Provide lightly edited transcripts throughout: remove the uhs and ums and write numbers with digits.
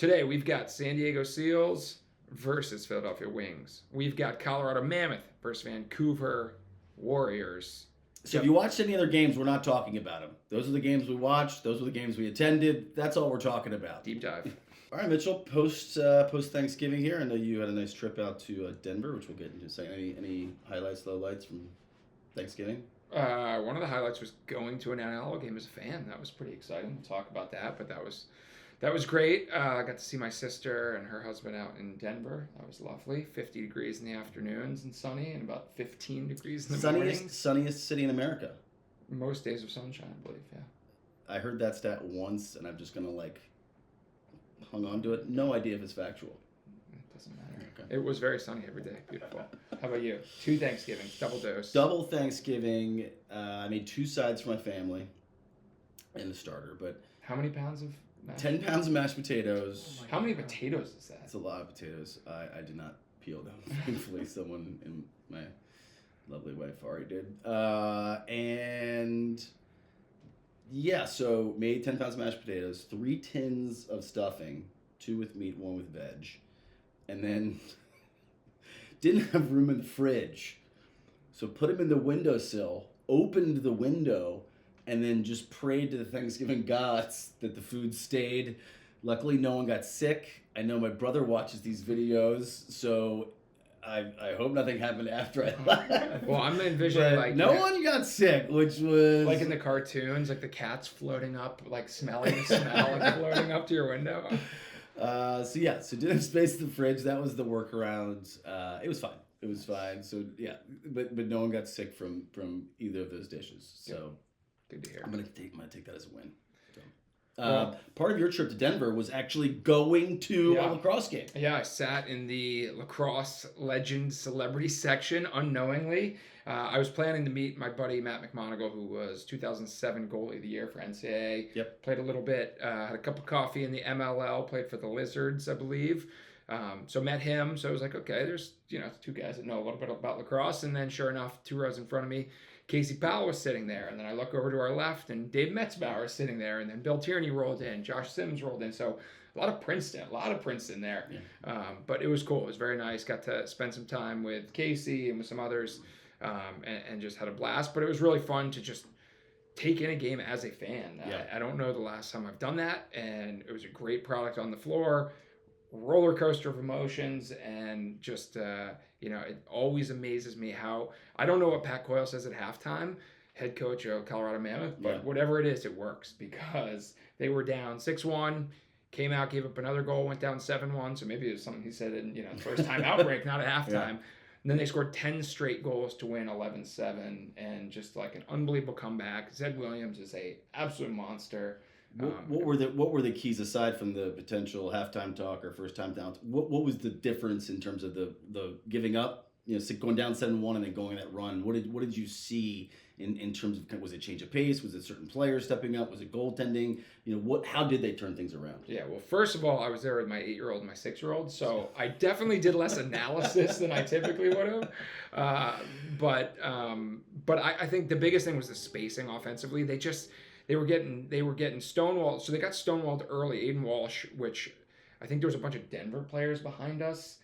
Today we've got San Diego Seals versus Philadelphia Wings. We've got Colorado Mammoth versus Vancouver Warriors. So if you watched any other games, we're not talking about them. Those are the games we watched. Those are the games we attended. That's all we're talking about. Deep dive. All right, Mitchell. Post Thanksgiving here. I know you had a nice trip out to Denver, which we'll get into in a second. Any highlights, lowlights from Thanksgiving? One of the highlights was going to an NLL game as a fan. That was pretty exciting. We'll talk about that, but that was great. I got to see my sister and her husband out in Denver. That was lovely. 50 degrees in the afternoons and sunny, and about 15 degrees in the mornings. Sunniest city in America. Most days of sunshine, I believe, yeah. I heard that stat once, and I'm just going to, hung on to it. No idea if it's factual. It doesn't matter. Okay. It was very sunny every day. Beautiful. How about you? 2 Thanksgivings, double dose. Double Thanksgiving. I made 2 sides for my family and the starter, but... How many pounds of... 10 pounds of mashed potatoes. How many potatoes is that? It's a lot of potatoes. I did not peel them. Thankfully, someone in my lovely wife already did. And yeah, so made 10 pounds of mashed potatoes, 3 tins of stuffing, 2 with meat, 1 with veg, and then didn't have room in the fridge, so put them in the windowsill, opened the window, and then just prayed to the Thanksgiving gods that the food stayed. Luckily, no one got sick. I know my brother watches these videos, so I hope nothing happened after I left. Well, I'm envisioning no one got sick, which was like in the cartoons, like the cats floating up, like smelling the smell, and floating up to your window. So didn't have space in the fridge. That was the workaround. It was fine. So yeah, but no one got sick from either of those dishes. So. Yeah. Good to hear. I'm gonna take that as a win. So. Part of your trip to Denver was actually going to a lacrosse game. Yeah, I sat in the Lacrosse Legend Celebrity section unknowingly. I was planning to meet my buddy Matt McMonagle, who was 2007 Goalie of the Year for NCAA. Yep. Played a little bit, had a cup of coffee in the MLL, played for the Lizards, I believe. So met him. So I was like, okay, there's 2 guys that know a little bit about lacrosse. And then sure enough, 2 rows in front of me, Casey Powell was sitting there, and then I look over to our left, and Dave Metzbauer is sitting there, and then Bill Tierney rolled in, Josh Sims rolled in, so a lot of Princeton there. Yeah. But it was cool. It was very nice. Got to spend some time with Casey and with some others, and just had a blast. But it was really fun to just take in a game as a fan. Yeah. I don't know the last time I've done that, and it was a great product on the floor. Roller coaster of emotions, and just it always amazes me how I don't know what Pat Coyle says at halftime, head coach of Colorado Mammoth, but whatever it is, it works, because they were down 6-1, came out, gave up another goal, went down 7-1, so maybe it was something he said in first time outbreak, not at halftime. And then they scored 10 straight goals to win 11-7, and just like an unbelievable comeback. Zed Williams is a absolute monster. What were the keys aside from the potential halftime talk or first time down? What was the difference in terms of the giving up? Going down 7-1 and then going that run. What did you see in terms of, was it change of pace? Was it certain players stepping up? Was it goaltending? How did they turn things around? Yeah, well, first of all, I was there with my 8-year-old and my 6-year-old, so I definitely did less analysis than I typically would have. But I think the biggest thing was the spacing offensively. They were getting stonewalled. So they got stonewalled early. Aiden Walsh, which I think there was a bunch of Denver players behind us,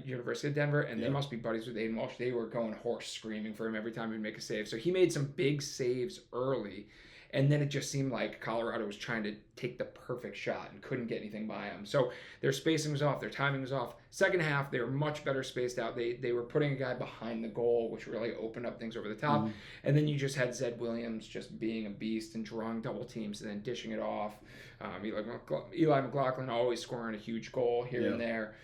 University of Denver, and they must be buddies with Aiden Walsh. They were going hoarse, screaming for him every time he'd make a save. So he made some big saves early, and then it just seemed like Colorado was trying to take the perfect shot and couldn't get anything by him. So their spacing was off, their timing was off. Second half, they were much better spaced out. They were putting a guy behind the goal, which really opened up things over the top. Mm-hmm. And then you just had Zed Williams just being a beast and drawing double teams and then dishing it off. Eli McLaughlin always scoring a huge goal here and there.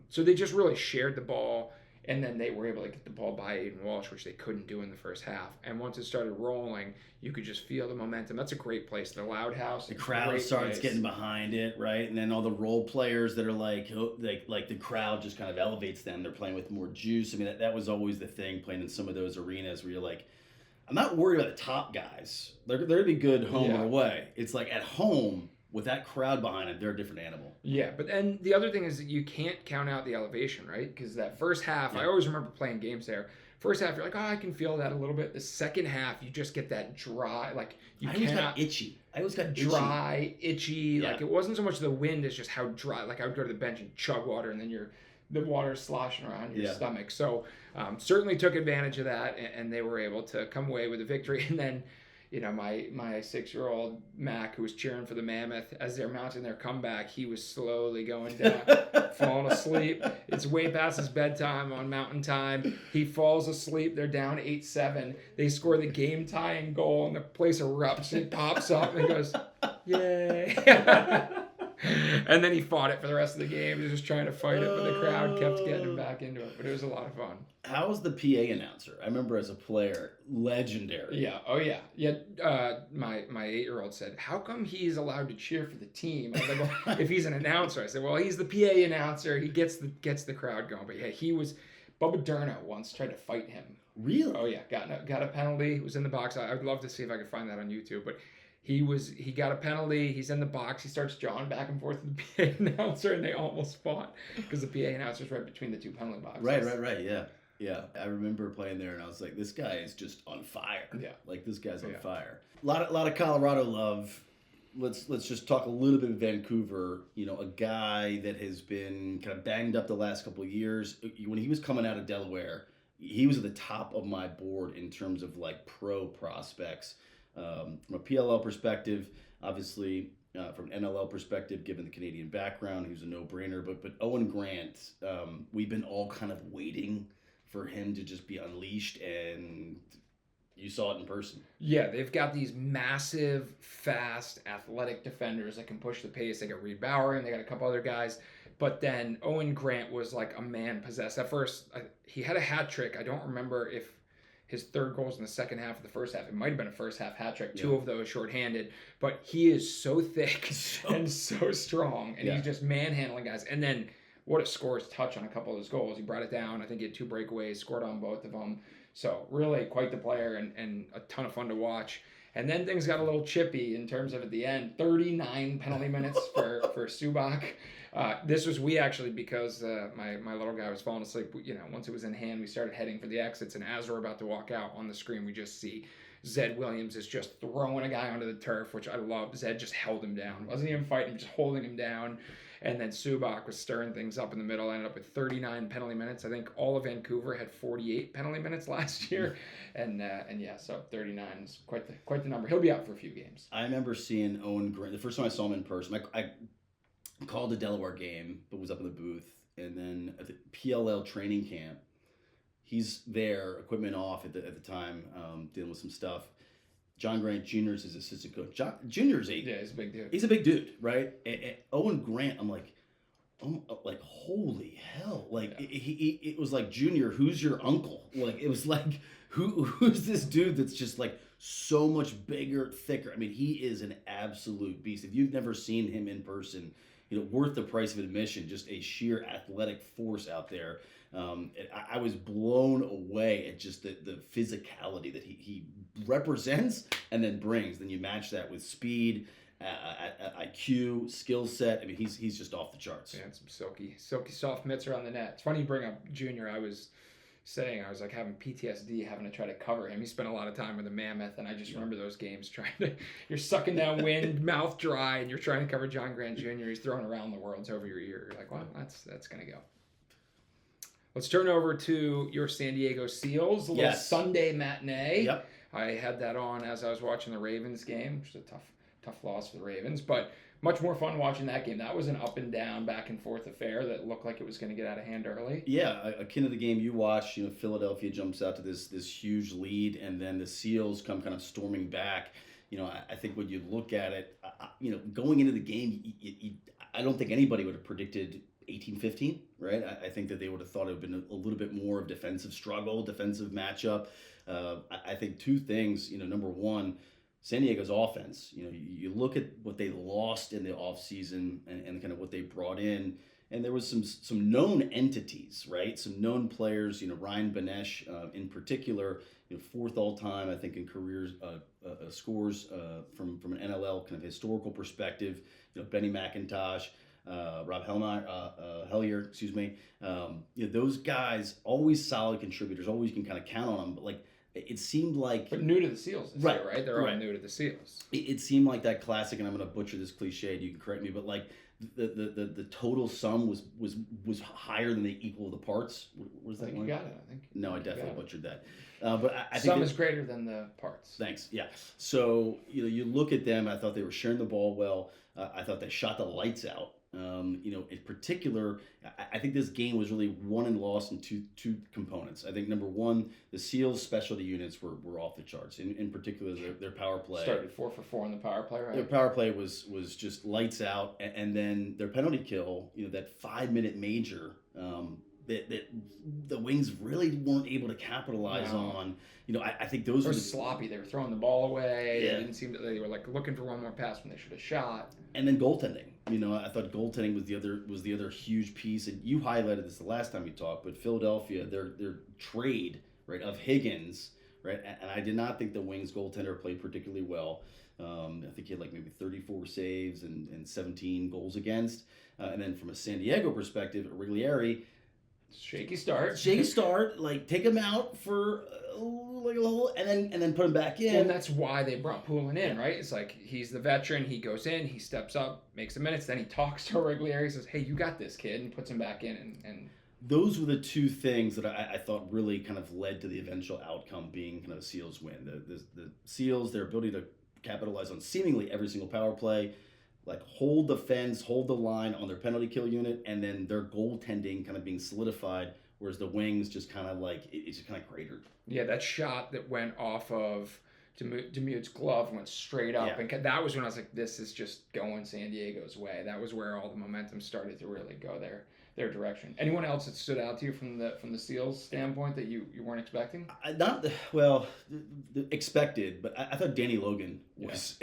So they just really shared the ball. And then they were able to get the ball by Aiden Walsh, which they couldn't do in the first half. And once it started rolling, you could just feel the momentum. That's a great place. The Loud House. The crowd starts getting behind it, right? And then all the role players that are like the crowd just kind of elevates them. They're playing with more juice. I mean, that was always the thing, playing in some of those arenas where you're like, I'm not worried about the top guys. They're going to be good home or away. It's like at home, with that crowd behind it, they're a different animal. Yeah, but then the other thing is that you can't count out the elevation, right? Because that first half, I always remember playing games there. first half, you're like, oh, I can feel that a little bit. The second half, you just get that dry, like you I always cannot got itchy. I always got dry, itchy. Yeah. Like it wasn't so much the wind, it's just how dry. Like I would go to the bench and chug water, and then the water's sloshing around your stomach. So certainly took advantage of that, and they were able to come away with a victory. And then, you know, my 6-year-old Mac, who was cheering for the Mammoth, as they're mounting their comeback, he was slowly going down, falling asleep. It's way past his bedtime on Mountain Time. He falls asleep. They're down 8-7. They score the game-tying goal, and the place erupts. It pops up and goes, yay. And then he fought it for the rest of the game. He was just trying to fight it, but the crowd kept getting him back into it. But it was a lot of fun. How was the PA announcer? I remember as a player, legendary. Yeah. Oh yeah. Yeah. My 8-year-old said, "How come he's allowed to cheer for the team?" I was like, "Well, if he's an announcer." I said, "Well, he's the PA announcer. He gets the crowd going." But yeah, he was. Bubba Durno once tried to fight him. Really? Oh yeah. Got a penalty. Was in the box. I would love to see if I could find that on YouTube, but. He got a penalty. He's in the box. He starts jawing back and forth with the PA announcer, and they almost fought because the PA announcer's right between the two penalty boxes. Right. Yeah. I remember playing there, and I was like, this guy is just on fire. Yeah. Like, this guy's on fire. A lot of Colorado love. Let's just talk a little bit of Vancouver. You know, a guy that has been kind of banged up the last couple of years. When he was coming out of Delaware, he was at the top of my board in terms of, like, pro prospects. From a PLL perspective, obviously from an NLL perspective, given the Canadian background, he was a no-brainer. But Owen Grant, we've been all kind of waiting for him to just be unleashed, and you saw it in person. Yeah, they've got these massive, fast, athletic defenders that can push the pace. They got Reed Bauer, and they got a couple other guys. But then Owen Grant was like a man possessed. At first, he had a hat trick. I don't remember if his third goal was in the second half of the first half. It might have been a first half hat trick, 2 of those shorthanded. But he is so thick and so strong, and he's just manhandling guys. And then what a scores touch on a couple of those goals. He brought it down. I think he had 2 breakaways, scored on both of them. So really quite the player and a ton of fun to watch. And then things got a little chippy in terms of at the end, 39 penalty minutes for Subak. This was because my little guy was falling asleep. You know, once it was in hand, we started heading for the exits, and as we're about to walk out on the screen, we just see Zed Williams is just throwing a guy onto the turf, which I love. Zed just held him down. Wasn't even fighting, just holding him down. And then Subak was stirring things up in the middle, ended up with 39 penalty minutes. I think all of Vancouver had 48 penalty minutes last year. And yeah, so 39 is quite the number. He'll be out for a few games. I remember seeing Owen Grant. The first time I saw him in person, I called a Delaware game, but was up in the booth. And then at the PLL training camp, he's there, equipment off at the time, dealing with some stuff. John Grant Jr. is his assistant coach. Jr.'s he's a big dude. He's a big dude, right? And Owen Grant, I'm like, holy hell! Like it was like, Junior, who's your uncle? Like it was like, who's this dude that's just like so much bigger, thicker? I mean, he is an absolute beast. If you've never seen him in person, you know, worth the price of admission. Just a sheer athletic force out there. I was blown away at just the physicality that he represents and then brings. Then you match that with speed, IQ, skill set. I mean, he's just off the charts. Yeah, and some silky soft mitts around the net. It's funny you bring up Junior. I was like having PTSD having to try to cover him. He spent a lot of time with the Mammoth, and I just remember those games you're sucking down wind, mouth dry, and you're trying to cover John Grant Jr. He's throwing around the worlds over your ear. You're like, well, that's gonna go. Let's turn over to your San Diego Seals, a little Sunday matinee. Yep. I had that on as I was watching the Ravens game, which is a tough loss for the Ravens, but much more fun watching that game. That was an up and down, back and forth affair that looked like it was going to get out of hand early. Yeah, akin to the game you watched, you know, Philadelphia jumps out to this huge lead, and then the Seals come kind of storming back. You know, I think when you look at it, you know, going into the game, I don't think anybody would have predicted 18-15, right? I think that they would have thought it would have been a little bit more of defensive struggle, defensive matchup. I think 2 things, you know, number one, San Diego's offense. You know, you look at what they lost in the offseason and kind of what they brought in, and there was some known entities, right? Some known players, you know, Ryan Benesh in particular, you know, 4th all-time, I think, in career scores from an NLL kind of historical perspective. You know, Benny McIntosh, Rob Helmeyer, Hellier, excuse me. Those guys always solid contributors. Always can kind of count on them. But like it seemed like, but new to the Seals this right, year, right? They're all right. new to the Seals. It seemed like that classic, and I'm going to butcher this cliche. You can correct me, but like the total sum was higher than the equal of the parts. What is that You one? got it. I think. No, I definitely butchered that. But I think sum is greater than the parts. Thanks. Yeah. So you look at them. I thought they were sharing the ball well. I thought they shot the lights out. In particular, I think this game was really won and lost in two components. I think number one, the Seals specialty units were off the charts. In particular, their power play started 4 for 4 in the power play, right? Their power play was just lights out, and then their penalty kill. That 5-minute major. That the Wings really weren't able to capitalize on. I think those were were sloppy. They were throwing the ball away. Yeah. It didn't seem that they were like looking for one more pass when they should have shot. And then goaltending. I thought goaltending was the other huge piece. And you highlighted this the last time we talked, but Philadelphia, their trade, right, of Higgins, right, and I did not think the Wings goaltender played particularly well. I think he had like maybe 34 saves and 17 goals against. And then from a San Diego perspective, Riglieri. Shaky start. Like take him out for like a little, and then put him back in. And that's why they brought Poulin in, right? It's like he's the veteran. He goes in, he steps up, makes the minutes. Then he talks to Riglieri, says, "Hey, you got this, kid," and puts him back in. And those were the two things that I thought really kind of led to the eventual outcome being kind of a Seals win. The Seals, their ability to capitalize on seemingly every single power play. Like hold the fence, hold the line on their penalty kill unit, and then their goaltending kind of being solidified, whereas the Wings just kind of like it just kind of cratered. Yeah, that shot that went off of Demute's glove went straight up, and that was when I was like, "This is just going San Diego's way." That was where all the momentum started to really go their direction. Anyone else that stood out to you from the Seals standpoint that you weren't expecting? Expected, but I thought Danny Logan was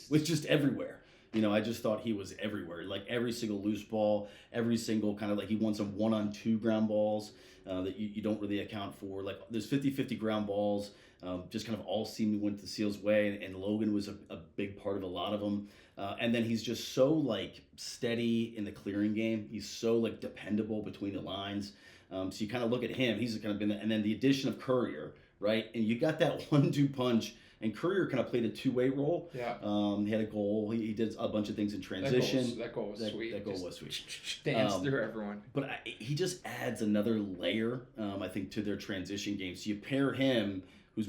was just everywhere. I just thought he was everywhere. Like every single loose ball, every single kind of like he won some 1-on-2 ground balls that you don't really account for. Like there's 50-50 ground balls, just kind of all seemed to went the Seals' way, and Logan was a big part of a lot of them. And then he's just so like steady in the clearing game. He's so like dependable between the lines. So you kind of look at him. He's kind of been, and then the addition of Courier, right? And you got that 1-2 punch. And Courier kind of played a two-way role. Yeah. He had a goal. He did a bunch of things in transition. That goal was sweet. That goal was sweet. Danced through everyone. But he just adds another layer, I think, to their transition game. So you pair him, who's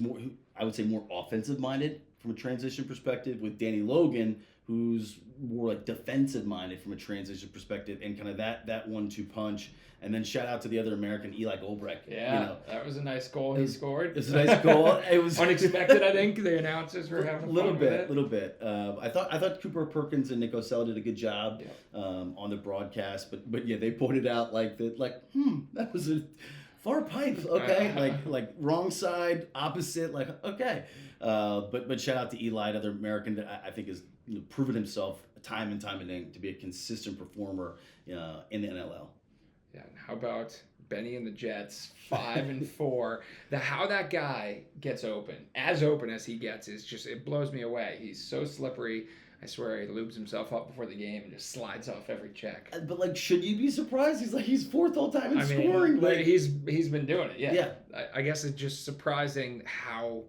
I would say more offensive-minded from a transition perspective, with Danny Logan, who's more like defensive-minded from a transition perspective, and kind of that 1-2 punch. And then shout out to the other American, Eli Goldbrecht. Yeah, that was a nice goal he scored. It was a nice goal. It was unexpected. I think the announcers were having a little bit. I thought Cooper Perkins and Nick Osella did a good job on the broadcast, but yeah, they pointed out that was a far pipe. Okay, like wrong side, opposite. Like okay, but shout out to Eli, another American that I think has proven himself time and time again to be a consistent performer in the NLL. Yeah, and how about Benny and the Jets, 5-4? How that guy gets open as he gets, is just, it blows me away. He's so slippery. I swear he lubes himself up before the game and just slides off every check. But should you be surprised? He's fourth all time in scoring. He's been doing it. Yeah. I guess it's just surprising how,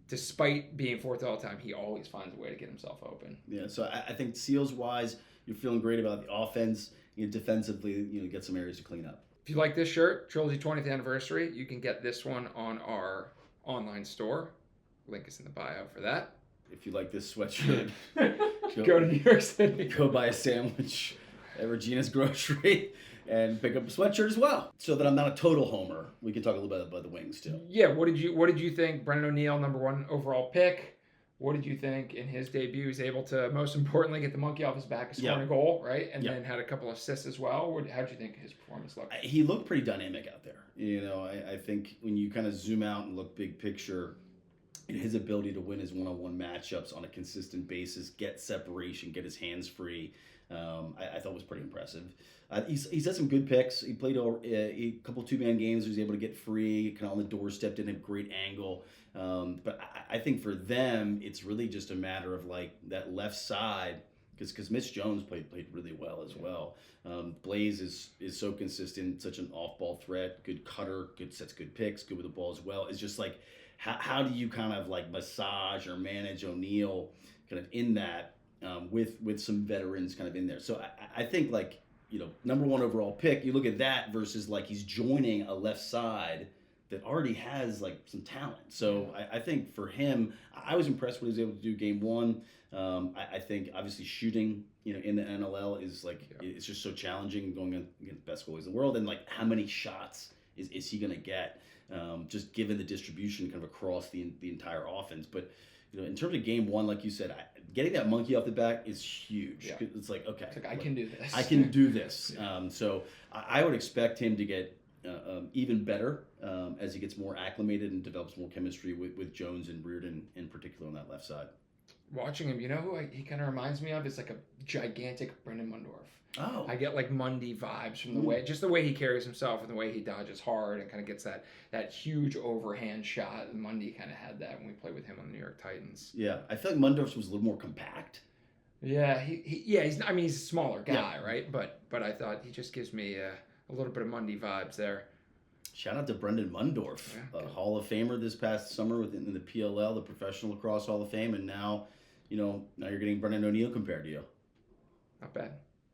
despite being fourth all time, he always finds a way to get himself open. Yeah. So I think Seals wise, you're feeling great about the offense. Defensively, get some areas to clean up. If you like this shirt, Trilogy 20th anniversary, you can get this one on our online store. Link is in the bio for that. If you like this sweatshirt, go to New York City. Go buy a sandwich at Regina's Grocery and pick up a sweatshirt as well. So that I'm not a total homer, we can talk a little bit about the Wings too. Yeah, what did you think? Brennan O'Neill, #1 overall pick. What did you think in his debut? He was able to, most importantly, get the monkey off his back and score a goal, right? And then had a couple of assists as well. How did you think his performance looked? He looked pretty dynamic out there. I think when you kind of zoom out and look big picture, his ability to win his one-on-one matchups on a consistent basis, get separation, get his hands free, I thought was pretty impressive. He's had some good picks. He played a couple two-man games. He was able to get free, kind of on the doorstep, didn't have a great angle. But I think for them, it's really just a matter of like that left side because Mitch Jones played really well as well. Blaze is so consistent, such an off-ball threat, good cutter, sets good picks, good with the ball as well. It's just like, how do you kind of like massage or manage O'Neill kind of in that with some veterans kind of in there? So I think like, number 1 overall pick, you look at that versus like he's joining a left side that already has like some talent. So I think for him, I was impressed what he was able to do game 1. I think obviously shooting, in the NLL is like, it's just so challenging going against the best goalies in the world. And like, how many shots is he going to get? Just given the distribution kind of across the entire offense. But, in terms of game 1, like you said, getting that monkey off the back is huge. Yeah. It's like, okay, it's like, I can do this. I can do this. So I would expect him to get even better as he gets more acclimated and develops more chemistry with Jones and Reardon in particular on that left side. Watching him, who he kind of reminds me of? Is like a gigantic Brennan Mundorf. Oh. I get like Mundy vibes from the way he carries himself and the way he dodges hard and kind of gets that huge overhand shot. And Mundy kind of had that when we played with him on the New York Titans. Yeah, I feel like Mundorf's was a little more compact. Yeah, he's a smaller guy, right? But I thought he just gives me a little bit of Mundy vibes there. Shout out to Brendan Mundorf, a Hall of Famer this past summer in the PLL, the Professional Lacrosse Hall of Fame, and now you're getting Brennan O'Neill compared to you. Not bad.